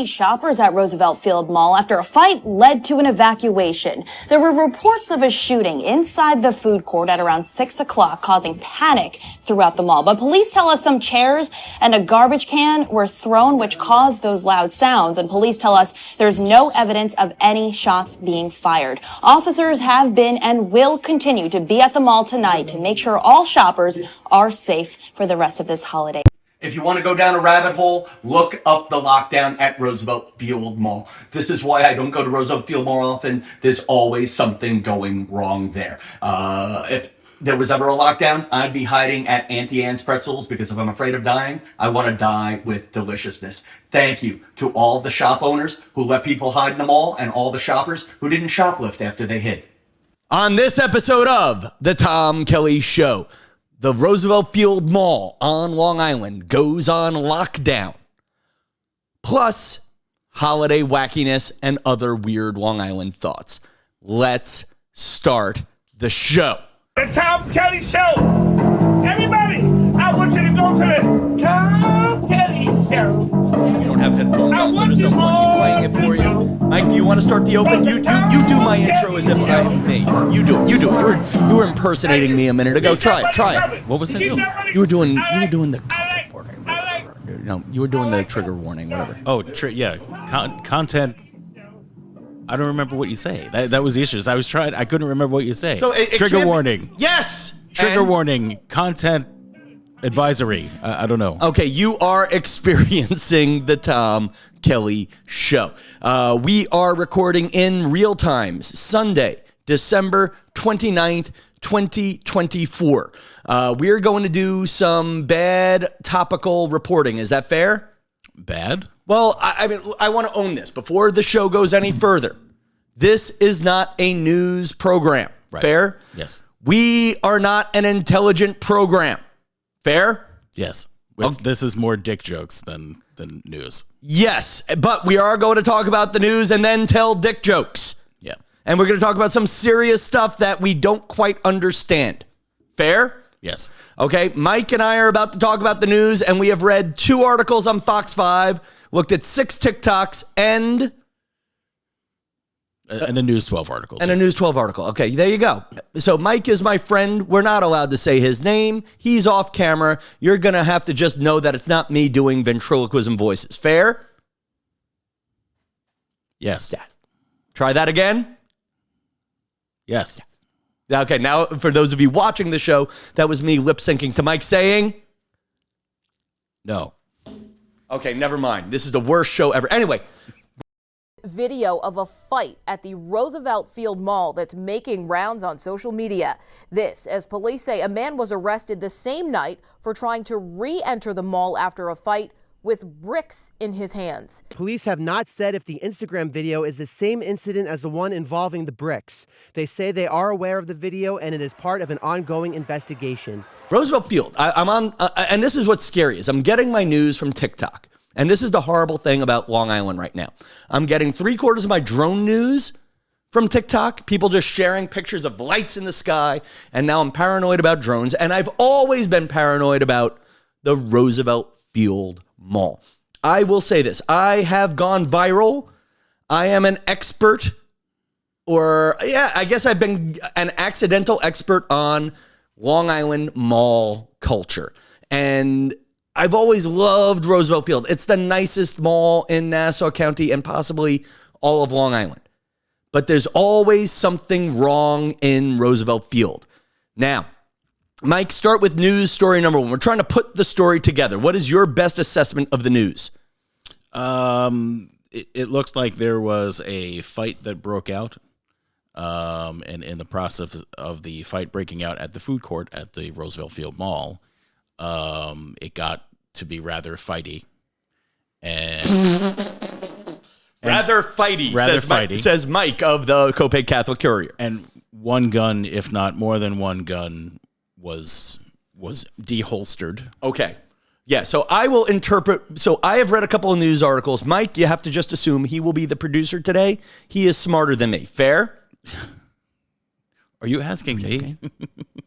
Shoppers at Roosevelt Field Mall after a fight led to an evacuation. There were reports of a shooting inside the food court at around 6 o'clock, causing panic throughout the mall. But police tell us some chairs and a garbage can were thrown, which caused those loud sounds. And police tell us there's no evidence of any shots being fired. Officers have been and will continue to be at the mall tonight to make sure all shoppers are safe for the rest of this holiday. If you want to go down a rabbit hole, look up the lockdown at Roosevelt Field Mall. This is why I don't go to Roosevelt Field Mall often. There's always something going wrong there. If there was ever a lockdown, I'd be hiding at Auntie Anne's Pretzels, because if I'm afraid of dying, I want to die with deliciousness. Thank you to all the shop owners who let people hide in the mall and all the shoppers who didn't shoplift after they hid. On this episode of The Tom Kelly Show, the Roosevelt Field Mall on Long Island goes on lockdown. Plus, holiday wackiness and other weird Long Island thoughts. Let's start the show. The Tom Kelly Show. Everybody, I want you to go to the Tom Kelly Show. You don't have headphones on, so there's no point in me playing it for you. Mike, do you want to start the open? You do my intro as if I'm me. You do it. You were impersonating me a minute ago. Try it. What was I doing? You were doing the content warning. No, you were doing the trigger warning, whatever. Oh, content. I don't remember what you say. That was the issue. I couldn't remember what you say. So trigger warning. Yes. Trigger warning. Content advisory. I don't know. Okay, you are experiencing the Tom Kelly Show. We are recording in real time, Sunday, December 29th, 2024. We are going to do some bad topical reporting. Is that fair? Bad? Well, I mean, I want to own this. Before the show goes any further, this is not a news program. Right. Fair? Yes. We are not an intelligent program. Fair? Yes. This is more dick jokes than news. Yes, but we are going to talk about the news and then tell dick jokes. Yeah. And we're going to talk about some serious stuff that we don't quite understand. Fair? Yes. Okay, Mike and I are about to talk about the news, and we have read 2 articles on Fox 5, looked at 6 TikToks, and a News 12 article. And a News 12 article. Okay, there you go. So Mike is my friend. We're not allowed to say his name. He's off camera. You're going to have to just know that it's not me doing ventriloquism voices. Fair? Yes. Yes. Try that again? Yes. Okay, now for those of you watching the show, that was me lip syncing to Mike saying no. Okay, never mind. This is the worst show ever. Anyway. Video of a fight at the Roosevelt Field Mall that's making rounds on social media. This, as police say, a man was arrested the same night for trying to re-enter the mall after a fight with bricks in his hands. Police have not said if the Instagram video is the same incident as the one involving the bricks. They say they are aware of the video and it is part of an ongoing investigation. Roosevelt Field, I'm on, and this is what's scary, is I'm getting my news from TikTok. And this is the horrible thing about Long Island right now. I'm getting 3/4 of my drone news from TikTok, people just sharing pictures of lights in the sky, and now I'm paranoid about drones, and I've always been paranoid about the Roosevelt Field Mall. I will say this, I have gone viral. I am an expert, I guess I've been an accidental expert on Long Island mall culture. And I've always loved Roosevelt Field. It's the nicest mall in Nassau County and possibly all of Long Island. But there's always something wrong in Roosevelt Field. Now, Mike, start with news story number 1. We're trying to put the story together. What is your best assessment of the news? It looks like there was a fight that broke out. And in the process of the fight breaking out at the food court at the Roosevelt Field Mall, it got to be rather fighty. Rather fighty, says Mike of the Copiague Catholic Courier. And one gun, if not more than one gun, was deholstered. Okay. Yeah, so I will interpret. So I have read a couple of news articles. Mike, you have to just assume he will be the producer today. He is smarter than me. Fair? Are you asking me?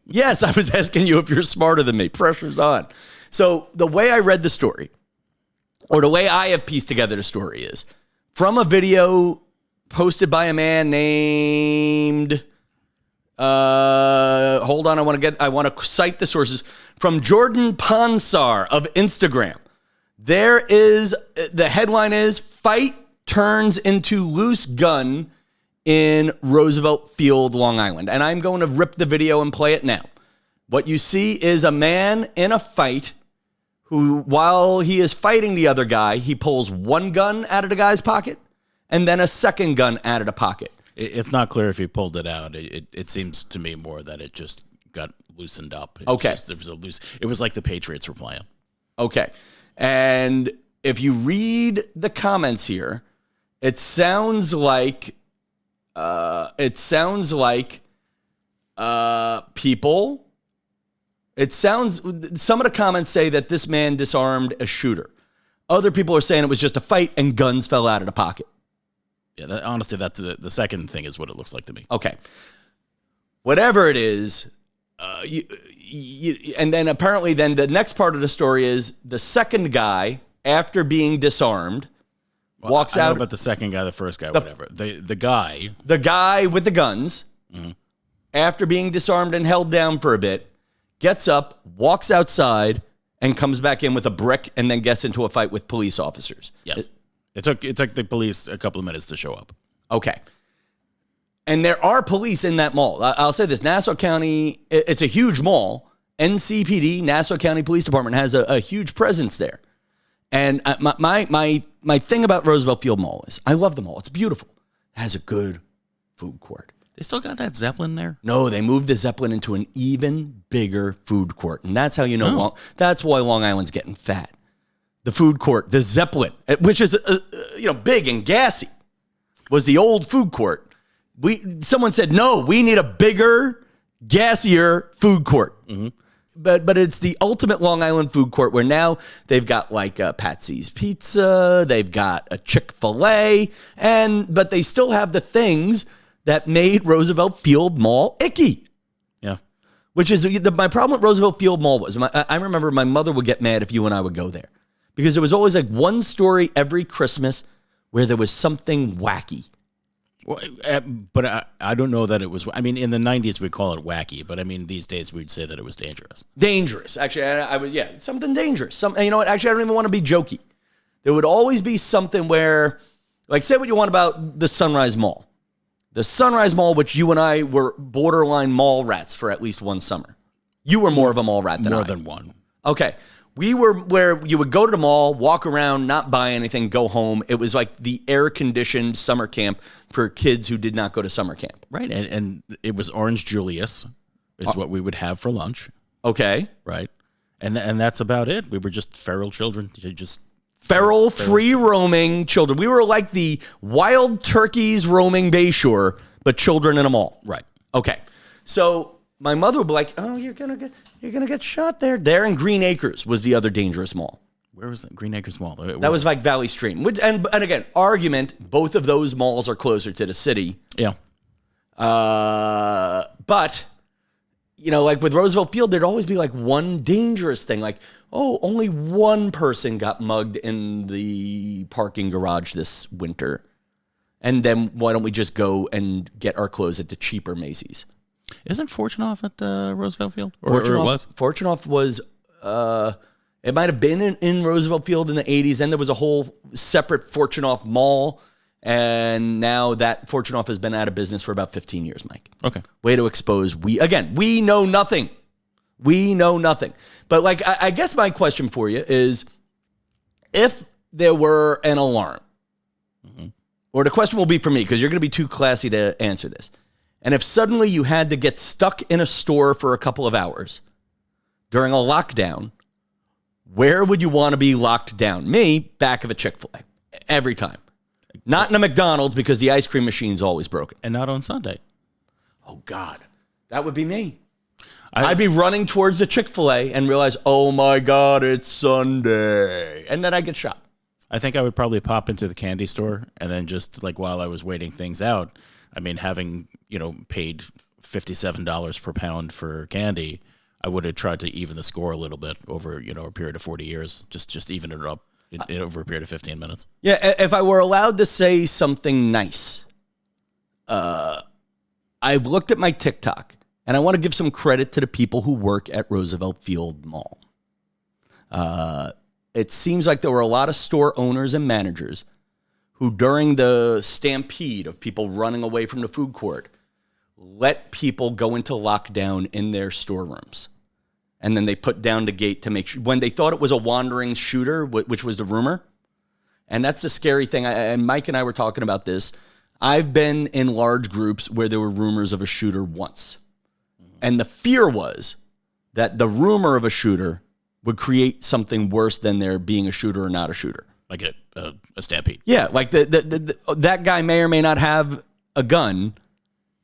Yes, I was asking you if you're smarter than me. Pressure's on. So the way I read the story, or the way I have pieced together the story is from a video posted by a man named, hold on, I want to cite the sources, from Jordan Ponsar of Instagram. The headline is, fight turns into loose gun in Roosevelt Field, Long Island. And I'm going to rip the video and play it now. What you see is a man in a fight who, while he is fighting the other guy, he pulls one gun out of the guy's pocket and then a second gun out of the pocket. It's not clear if he pulled it out. It seems to me more that it just got loosened up. It was like the Patriots were playing. Okay. And if you read the comments here, it sounds like people. Some of the comments say that this man disarmed a shooter. Other people are saying it was just a fight and guns fell out of the pocket. Yeah, honestly, that's the second thing is what it looks like to me. Okay. Whatever it is, and then apparently then the next part of the story is the second guy, after being disarmed, walks out. I don't know about the second guy, the first guy, whatever. The guy with the guns, after being disarmed and held down for a bit, gets up, walks outside, and comes back in with a brick, and then gets into a fight with police officers. Yes. It took the police a couple of minutes to show up. Okay. And there are police in that mall. I'll say this, Nassau County, it's a huge mall. NCPD, Nassau County Police Department, has a huge presence there. And my thing about Roosevelt Field Mall is I love the mall. It's beautiful. It has a good food court. They still got that Zeppelin there? No, they moved the Zeppelin into an even bigger food court. And that's how you know that's why Long Island's getting fat. The food court, the Zeppelin, which is big and gassy, was the old food court. Someone said, no, we need a bigger, gassier food court. Mm-hmm. But it's the ultimate Long Island food court where now they've got like a Patsy's Pizza, they've got a Chick-fil-A, but they still have the things that made Roosevelt Field Mall icky. Yeah. Which is my problem with Roosevelt Field Mall was I remember my mother would get mad if you and I would go there because there was always like one story every Christmas where there was something wacky. Well, but I don't know that it was. I mean, in the 90s, we'd call it wacky, but I mean, these days, we'd say that it was dangerous. Dangerous. Actually, I was, something dangerous. You know what? Actually, I don't even want to be jokey. There would always be something where, like, say what you want about the Sunrise Mall. The Sunrise Mall, which you and I were borderline mall rats for at least one summer. You were more of a mall rat than I. More than one. Okay. We were where you would go to the mall, walk around, not buy anything, go home. It was like the air-conditioned summer camp for kids who did not go to summer camp. Right, and it was Orange Julius is what we would have for lunch. Okay. Right, and that's about it. We were just feral children, Feral, free-roaming children. We were like the wild turkeys roaming Bayshore, but children in a mall. Right. Okay. So my mother would be like, "Oh, you're gonna get shot there." There in Green Acres was the other dangerous mall. Where was that? Green Acres Mall. That was like Valley Stream. And again, argument. Both of those malls are closer to the city. Yeah. But like with Roosevelt Field, there'd always be like one dangerous thing, like, oh, only one person got mugged in the parking garage this winter. And then why don't we just go and get our clothes at the cheaper Macy's? Isn't Fortunoff at Roosevelt Field? Or it was? Fortunoff was, it might have been in Roosevelt Field in the 80s. Then there was a whole separate Fortunoff mall. And now that Fortunoff has been out of business for about 15 years, Mike. Okay. Way to expose. We know nothing. We know nothing. But like, I guess my question for you is, if there were an alarm, or the question will be for me, because you're going to be too classy to answer this. And if suddenly you had to get stuck in a store for a couple of hours during a lockdown, where would you want to be locked down? Me, back of a Chick-fil-A. Every time. Not in a McDonald's because the ice cream machine's always broken. And not on Sunday. Oh, God. That would be me. I'd be running towards the Chick-fil-A and realize, oh, my God, it's Sunday. And then I get shot. I think I would probably pop into the candy store and then just like while I was waiting things out, I mean, having, paid $57 per pound for candy, I would have tried to even the score a little bit over, a period of 40 years, just even it up. over a period of 15 minutes. Yeah, if I were allowed to say something nice, I've looked at my TikTok, and I want to give some credit to the people who work at Roosevelt Field Mall. It seems like there were a lot of store owners and managers who, during the stampede of people running away from the food court, let people go into lockdown in their storerooms. And then they put down the gate to make sure, when they thought it was a wandering shooter, which was the rumor. And that's the scary thing. And Mike and I were talking about this. I've been in large groups where there were rumors of a shooter once. And the fear was that the rumor of a shooter would create something worse than there being a shooter or not a shooter. Like a stampede. Yeah, like that guy may or may not have a gun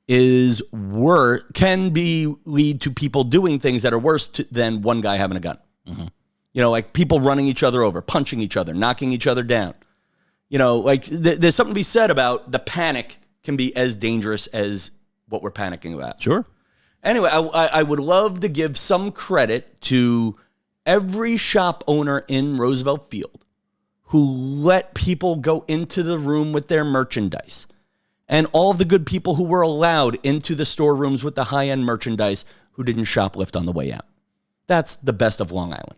can lead to people doing things that are worse than one guy having a gun. Mm-hmm. You know, like people running each other over, punching each other, knocking each other down. You know, like there's something to be said about the panic can be as dangerous as what we're panicking about. Sure. Anyway, I would love to give some credit to every shop owner in Roosevelt Field who let people go into the room with their merchandise, and all of the good people who were allowed into the storerooms with the high-end merchandise who didn't shoplift on the way out. That's the best of Long Island.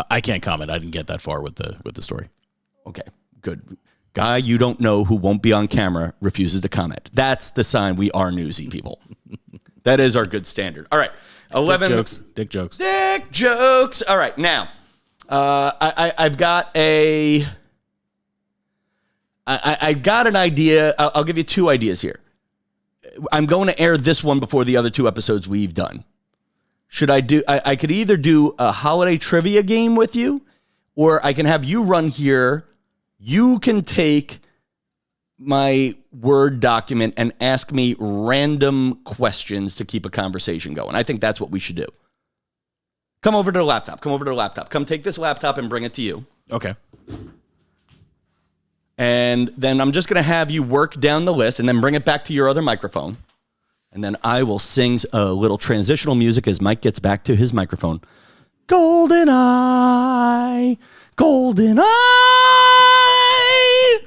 I can't comment. I didn't get that far with the story. Okay, good. Guy you don't know who won't be on camera refuses to comment. That's the sign we are newsy people. That is our good standard. All right. 11 Dick jokes. Dick jokes. All right. Now, I've got I got an idea. I'll give you two ideas here. I'm going to air this one before the other two episodes we've done. I could either do a holiday trivia game with you, or I can have you run here. You can take my Word document and ask me random questions to keep a conversation going. I think that's what we should do. Come over to the laptop. Come take this laptop and bring it to you. Okay. And then I'm just going to have you work down the list and then bring it back to your other microphone. And then I will sing a little transitional music as Mike gets back to his microphone. Golden eye, golden eye.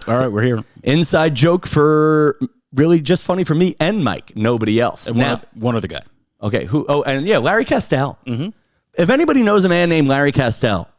All right, we're here. Inside joke for really just funny for me and Mike, nobody else. And one other guy. Okay, who? Oh, and yeah, Larry Castell. Mm-hmm. If anybody knows a man named Larry Castell,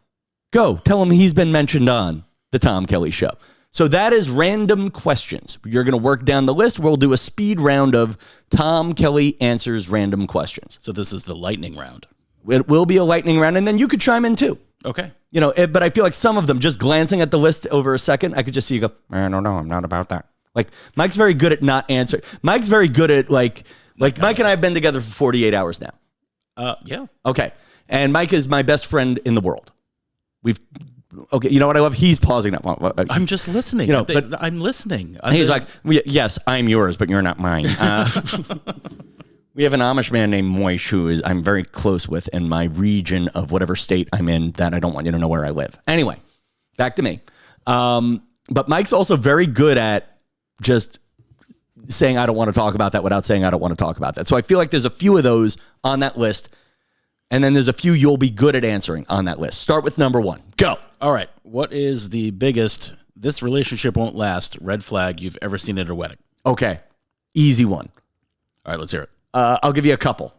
go tell him he's been mentioned on the Tom Kelly Show. So that is random questions. You're going to work down the list. We'll do a speed round of Tom Kelly answers random questions. So this is the lightning round. It will be a lightning round, and then you could chime in too. Okay. You know, but I feel like some of them, just glancing at the list over a second, I could just see you go, I don't know, I'm not about that. Like, Mike's very good at not answering. Mike's very good at, like Mike and I have been together for 48 hours now. Yeah. Okay. And Mike is my best friend in the world. Okay, you know what I love? He's pausing up. I'm just listening. You know, but I'm listening. He's like, yes, I'm yours, but you're not mine. We have an Amish man named Moish who I'm very close with in my region of whatever state I'm in that I don't want you to know where I live. Anyway, back to me. But Mike's also very good at just saying I don't want to talk about that without saying I don't want to talk about that. So I feel like there's a few of those on that list. And then there's a few you'll be good at answering on that list. Start with number one. Go. All right. What is the biggest, this relationship won't last, red flag you've ever seen at a wedding? Okay. Easy one. All right, let's hear it. I'll give you a couple.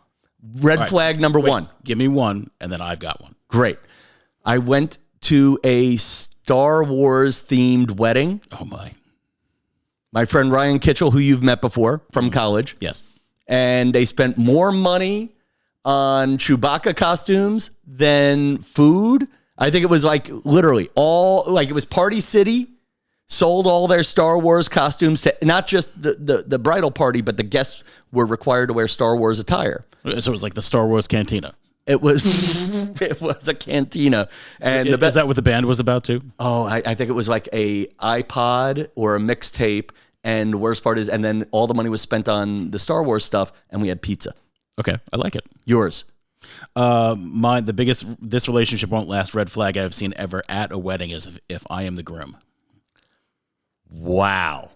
Red flag number one. Give me one, and then I've got one. Great. I went to a Star Wars themed wedding. Oh, my. My friend Ryan Kitchell, who you've met before from college. Yes. And they spent more money on Chewbacca costumes than food. I think it was like literally it was Party City sold all their Star Wars costumes to not just the bridal party, but the guests were required to wear Star Wars attire. So it was like the Star Wars cantina. It was a cantina. And is that what the band was about too? Oh, I think it was like a iPod or a mixtape. And the worst part is, and then all the money was spent on the Star Wars stuff, and we had pizza. Okay, I like it. Yours. The biggest, this relationship won't last red flag I've seen ever at a wedding is if I am the groom. Wow.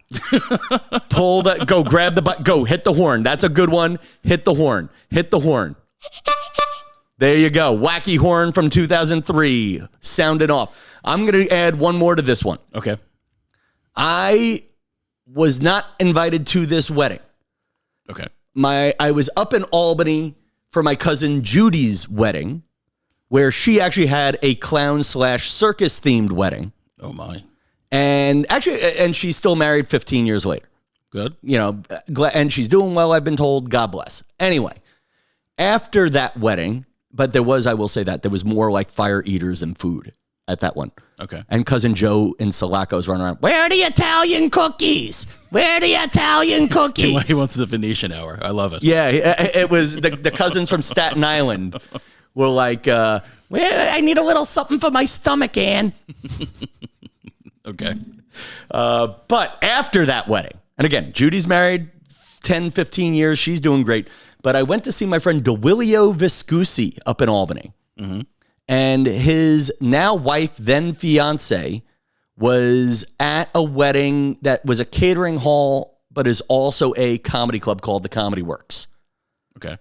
Pull that, go grab the, go hit the horn. That's a good one. Hit the horn. There you go. Wacky Horn from 2003. Sounding off. I'm going to add one more to this one. Okay. I was not invited to this wedding. Okay. I was up in Albany for my cousin Judy's wedding, where she actually had a clown/circus themed wedding. Oh my. And she's still married 15 years later. Good. And she's doing well, I've been told. God bless. Anyway, after that wedding, but I will say that there was more like fire eaters and food at that one. Okay. And cousin Joe in Sulaco's running around. Where are the Italian cookies? Where are the Italian cookies? He wants the Venetian hour. I love it. Yeah, it was the cousins from Staten Island were like, well, I need a little something for my stomach, Ann. Okay. But after that wedding, and again, Judy's married 10, 15 years. She's doing great. But I went to see my friend DeWillio Viscusi up in Albany. Mm-hmm. And his now wife, then fiance, was at a wedding that was a catering hall, but is also a comedy club called the Comedy Works. Okay.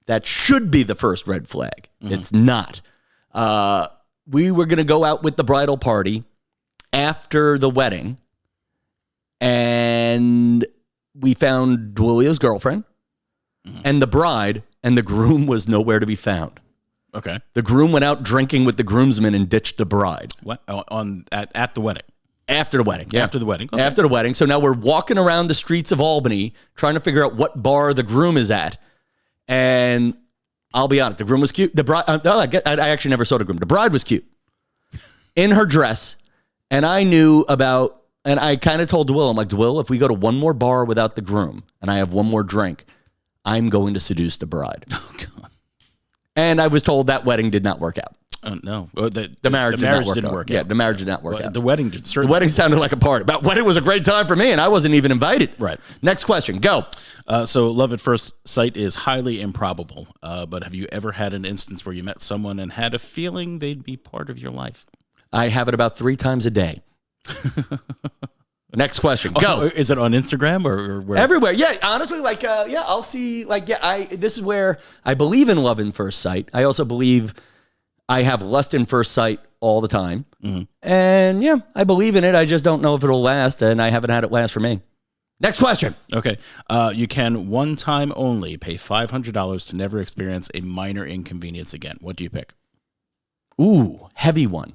That should be the first red flag. Mm-hmm. It's not. We were going to go out with the bridal party after the wedding, and we found DeWillio's girlfriend and the bride, and the groom was nowhere to be found. Okay. The groom went out drinking with the groomsmen and ditched the bride. What? At the wedding? After the wedding. Yeah. After the wedding. Okay. After the wedding. So now we're walking around the streets of Albany trying to figure out what bar the groom is at. And I'll be honest, the groom was cute. The bride, I actually never saw the groom. The bride was cute in her dress. And I knew about, and I kind of told DeWill, I'm like, DeWill, if we go to one more bar without the groom and I have one more drink, I'm going to seduce the bride. Oh, God. And I was told that wedding did not work out. No. The marriage didn't work out. Yeah, the marriage did not work out. The wedding did certainly. The wedding sounded like a party. But wedding was a great time for me, and I wasn't even invited. Right. Next question. Go. So love at first sight is highly improbable. But have you ever had an instance where you met someone and had a feeling they'd be part of your life? I have it about 3 times a day. Next question. Go. Is it on Instagram or where? Everywhere. Yeah, honestly, I'll see, this is where I believe in love in first sight. I also believe I have lust in first sight all the time. Mm-hmm. And yeah, I believe in it. I just don't know if it'll last, and I haven't had it last for me. Next question. Okay. You can one time only pay $500 to never experience a minor inconvenience again. What do you pick? Ooh, heavy one.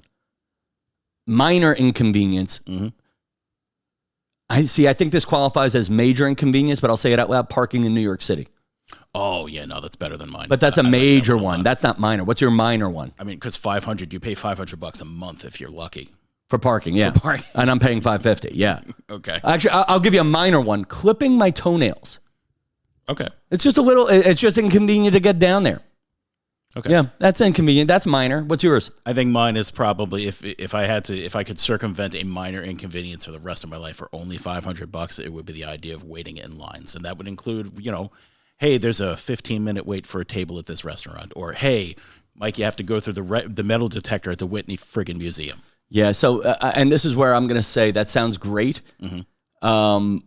Minor inconvenience. Mm-hmm. I think this qualifies as major inconvenience, but I'll say it out loud. Parking in New York City. Oh, yeah, no, that's better than mine. But that's a major one. That's not minor. What's your minor one? I mean, because $500, you pay $500 a month if you're lucky. For parking, yeah. For parking. And I'm paying $550, yeah. Okay. Actually, I'll give you a minor one. Clipping my toenails. Okay. It's just inconvenient to get down there. Okay. Yeah, that's inconvenient. That's minor. What's yours? I think mine is probably if I could circumvent a minor inconvenience for the rest of my life for only $500, it would be the idea of waiting in lines, and that would include, hey, there's a 15-minute wait for a table at this restaurant, or hey, Mike, you have to go through the metal detector at the Whitney friggin' Museum. Yeah. So, and this is where I'm going to say that sounds great. Mm-hmm.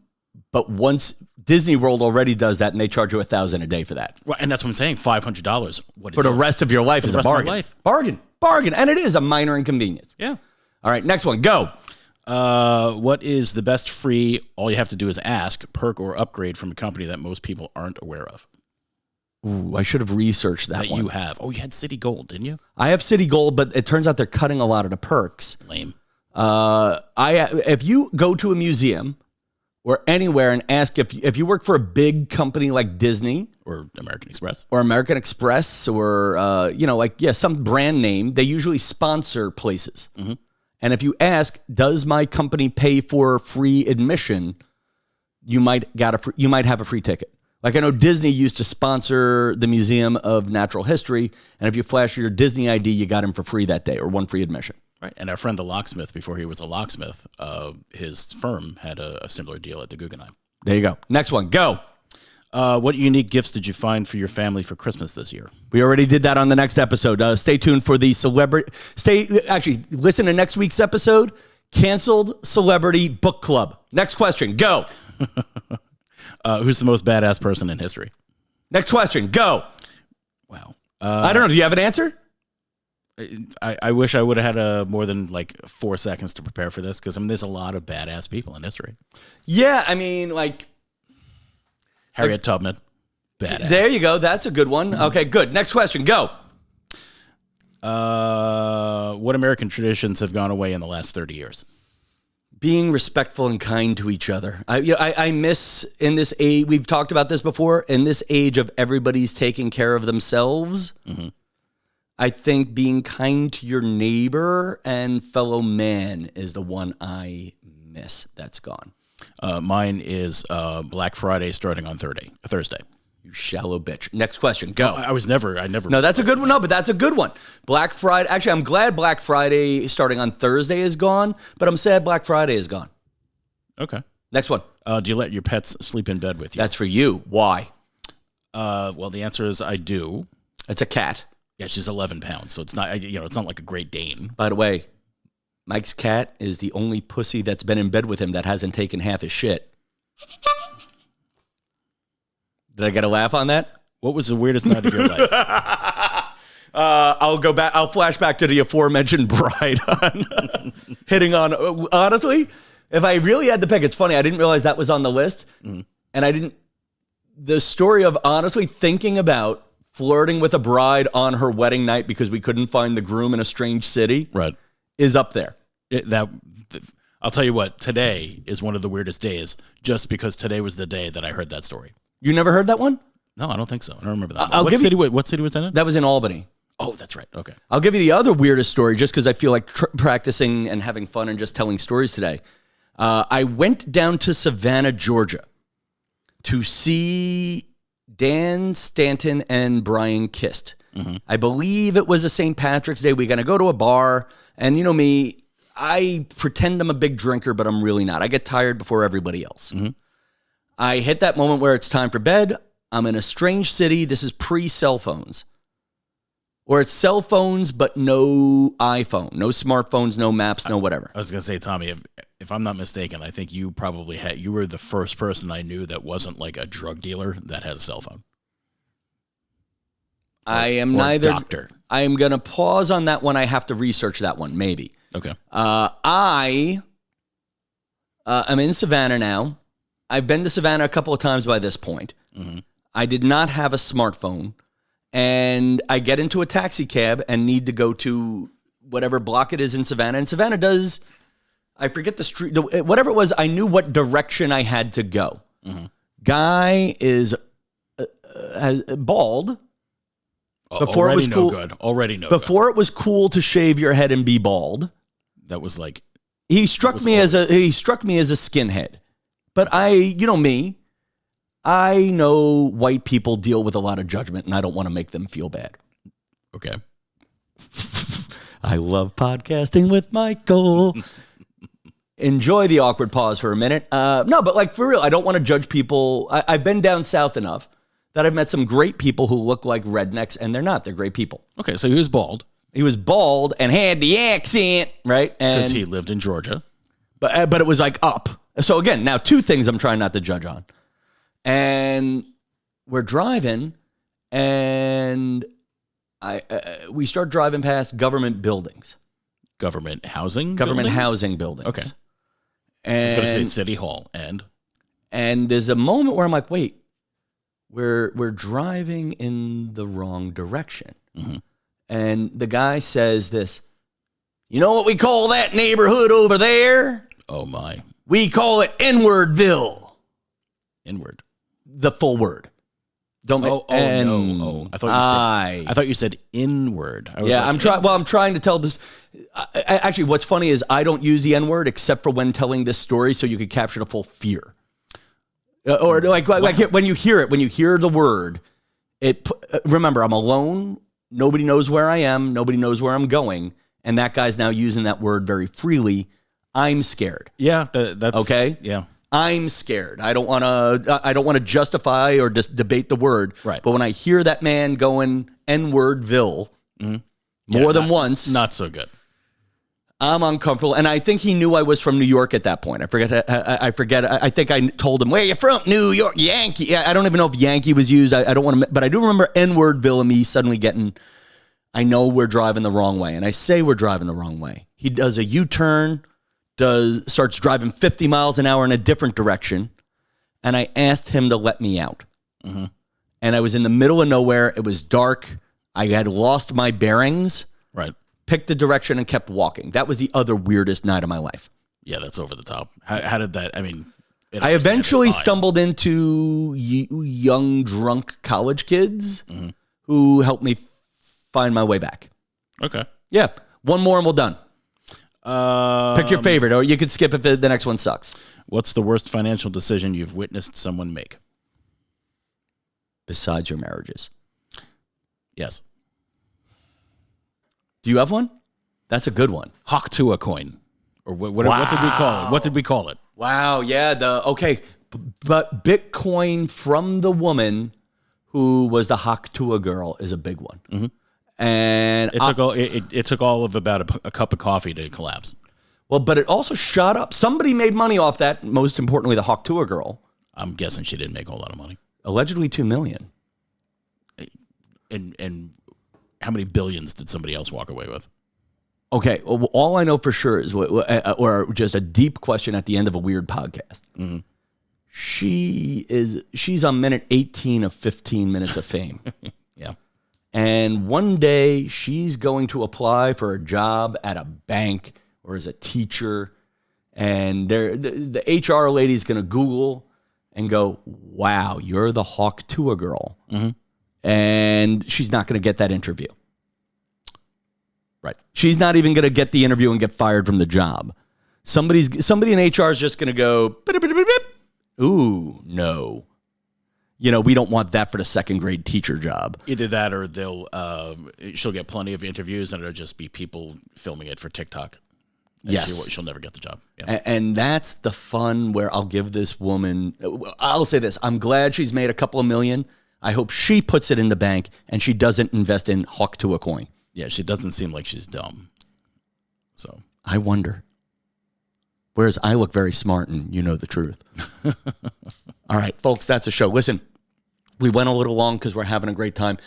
But once Disney World already does that, and they charge you $1,000 a day for that. Right, and that's what I'm saying. $500 for the rest of your life is a bargain. Bargain, and it is a minor inconvenience. Yeah. All right, next one, go. What is the best free? All you have to do is ask perk or upgrade from a company that most people aren't aware of. Ooh, I should have researched that one. You have. Oh, you had City Gold, didn't you? I have City Gold, but it turns out they're cutting a lot of the perks. Lame. If you go to a museum or anywhere and ask if you work for a big company like Disney or American Express or some brand name, they usually sponsor places. Mm-hmm. And if you ask, does my company pay for free admission? You might have a free ticket. Like I know Disney used to sponsor the Museum of Natural History, and if you flash your Disney ID, you got him for free that day or one free admission. Right, and our friend the locksmith, before he was a locksmith, his firm had a similar deal at the Guggenheim. There you go. Next one, go. What unique gifts did you find for your family for Christmas this year? We already did that on the next episode. Stay tuned for the listen to next week's episode, Canceled Celebrity Book Club. Next question, go. Who's the most badass person in history? Next question, go. Wow. I don't know. Do you have an answer? I wish I would have had more than like 4 seconds to prepare for this because there's a lot of badass people in history. Yeah, I mean, like Harriet Tubman, badass. There you go. That's a good one. Okay, good. Next question. Go. What American traditions have gone away in the last 30 years? Being respectful and kind to each other. I miss in this age. We've talked about this before. In this age of everybody's taking care of themselves. Mm-hmm. I think being kind to your neighbor and fellow man is the one I miss. That's gone. Mine is Black Friday starting on Thursday. You shallow bitch. Next question. Go. I never. No, that's a good one. No, but that's a good one. Black Friday. Actually, I'm glad Black Friday starting on Thursday is gone, but I'm sad Black Friday is gone. Okay. Next one. Do you let your pets sleep in bed with you? That's for you. Why? Well, the answer is I do. It's a cat. Yeah, she's 11 pounds, so it's not it's not like a Great Dane. By the way, Mike's cat is the only pussy that's been in bed with him that hasn't taken half his shit. Did I get a laugh on that? What was the weirdest night of your life? I'll go back. I'll flash back to the aforementioned bride on hitting on. Honestly, if I really had to pick, it's funny. I didn't realize that was on the list, and I didn't. The story of honestly thinking about flirting with a bride on her wedding night because we couldn't find the groom in a strange city, right, is up there. I'll tell you what. Today is one of the weirdest days, just because today was the day that I heard that story. You never heard that one? No, I don't think so. I don't remember that. What city was that in? That was in Albany. Oh, that's right. Okay. I'll give you the other weirdest story just because I feel like practicing and having fun and just telling stories today. I went down to Savannah, Georgia to see Dan Stanton and Brian Kist. Mm-hmm. I believe it was a St. Patrick's Day. We're going to go to a bar. And you know me, I pretend I'm a big drinker, but I'm really not. I get tired before everybody else. Mm-hmm. I hit that moment where it's time for bed. I'm in a strange city. This is pre-cell phones. Or it's cell phones, but no iPhone, no smartphones, no maps, no whatever. I was going to say, Tommy, if I'm not mistaken, I think you probably you were the first person I knew that wasn't like a drug dealer that had a cell phone. I am neither. Doctor. I am going to pause on that one. I have to research that one, maybe. Okay. I'm in Savannah now. I've been to Savannah a couple of times by this point. Mm-hmm. I did not have a smartphone. And I get into a taxi cab and need to go to whatever block it is in Savannah. And Savannah does, I forget the street, whatever it was, I knew what direction I had to go. Mm-hmm. Guy is bald. Before it was cool. Good. Already no Before it was cool to shave your head and be bald. That was like. He struck me as a skinhead. But me. I know white people deal with a lot of judgment, and I don't want to make them feel bad. Okay. I love podcasting with Michael. Enjoy the awkward pause for a minute. No, but like for real, I don't want to judge people. I've been down south enough that I've met some great people who look like rednecks, and they're not. They're great people. Okay, so he was bald. He was bald and had the accent, right? Because he lived in Georgia. But it was like up. So again, now two things I'm trying not to judge on. And we're driving, and we start driving past government buildings. Government housing buildings. Okay. And I was going to say City Hall. And there's a moment where I'm like, wait, we're driving in the wrong direction. Mm-hmm. And the guy says this, you know what we call that neighborhood over there? Oh, my. We call it N-wordville. N-word. The full word. Don't. No. I thought you said inward. I'm trying to tell this. Actually, what's funny is I don't use the N-word except for when telling this story, so you could capture the full fear. Or like when you hear the word. Remember, I'm alone. Nobody knows where I am. Nobody knows where I'm going, and that guy's now using that word very freely. I'm scared. Yeah, that's okay. Yeah. I'm scared. I don't want to justify or debate the word. Right. But when I hear that man going N-wordville more than once, not so good. I'm uncomfortable, and I think he knew I was from New York at that point. I forget. I think I told him, "Where are you from?" New York, Yankee. I don't even know if Yankee was used. I don't want to, but I do remember N-wordville and me suddenly getting. I know we're driving the wrong way, and I say we're driving the wrong way. He does a U-turn, starts driving 50 miles an hour in a different direction, and I asked him to let me out. Mm-hmm. And I was in the middle of nowhere. It was dark. I had lost my bearings. Right. Picked a direction and kept walking. That was the other weirdest night of my life. Yeah, that's over the top. How did that? I mean, I eventually stumbled into young, drunk college kids who helped me find my way back. Okay. Yeah. One more and we're done. Pick your favorite, or you could skip if the next one sucks. What's the worst financial decision you've witnessed someone make? Besides your marriages. Yes. Do you have one? That's a good one. Hawk Tuah coin. Or what did we call it? What did we call it? Wow, yeah. But Bitcoin from the woman who was the Hawk Tuah girl is a big one. Mm-hmm. And it took all of about a cup of coffee to collapse. Well, but it also shot up. Somebody made money off that, most importantly, the Hawk Tuah girl. I'm guessing she didn't make a whole lot of money. Allegedly $2 million. And how many billions did somebody else walk away with? Okay, well, all I know for sure is, or just a deep question at the end of a weird podcast. Mm-hmm. She's on minute 18 of 15 minutes of fame. Yeah. And one day she's going to apply for a job at a bank or as a teacher. And the HR lady's going to Google and go, wow, you're the Hawk Tuah girl. Mm-hmm. And she's not going to get that interview. Right. She's not even going to get the interview and get fired from the job. Somebody in HR is just going to go, ooh, no. We don't want that for the second grade teacher job. Either that or she'll get plenty of interviews and it'll just be people filming it for TikTok. Yes. She'll never get the job. Yeah. And that's the fun where I'll give this woman, I'll say this, I'm glad she's made a couple of million. I hope she puts it in the bank and she doesn't invest in Hawk Tuah coin. Yeah, she doesn't seem like she's dumb. So I wonder. Whereas I look very smart and you know the truth. All right, folks, that's a show. Listen, we went a little long because we're having a great time.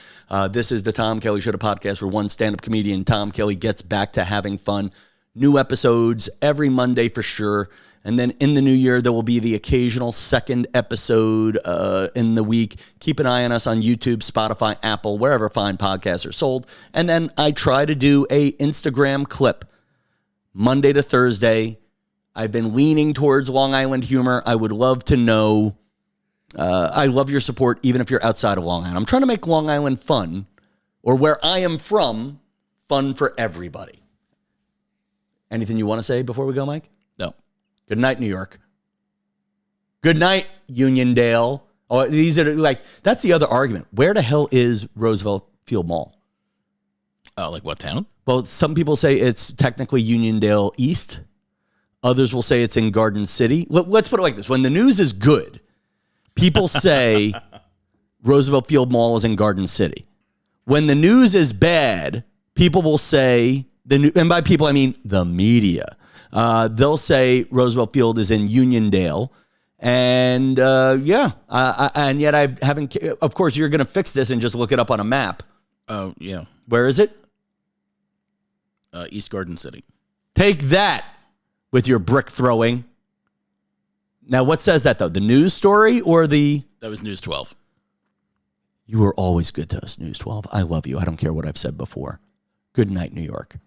This is the Tom Kelly Show, the podcast where one stand-up comedian, Tom Kelly, gets back to having fun. New episodes every Monday for sure. And then in the new year, there will be the occasional second episode in the week. Keep an eye on us on YouTube, Spotify, Apple, wherever fine podcasts are sold. And then I try to do a Instagram clip Monday to Thursday. I've been leaning towards Long Island humor. I would love to know. I love your support, even if you're outside of Long Island. I'm trying to make Long Island fun, or where I am from, fun for everybody. Anything you want to say before we go, Mike? No. Good night, New York. Good night, Uniondale. Oh, these are that's the other argument. Where the hell is Roosevelt Field Mall? Like what town? Well, some people say it's technically Uniondale East. Others will say it's in Garden City. Let's put it like this. When the news is good, people say Roosevelt Field Mall is in Garden City. When the news is bad, people will say, and by people I mean the media, they'll say Roosevelt Field is in Uniondale. And and yet I haven't, of course, you're going to fix this and just look it up on a map. Oh, yeah. Where is it? East Garden City. Take that with your brick throwing. Now, what says that, though? The news story or the... That was News 12. You are always good to us, News 12. I love you. I don't care what I've said before. Good night, New York.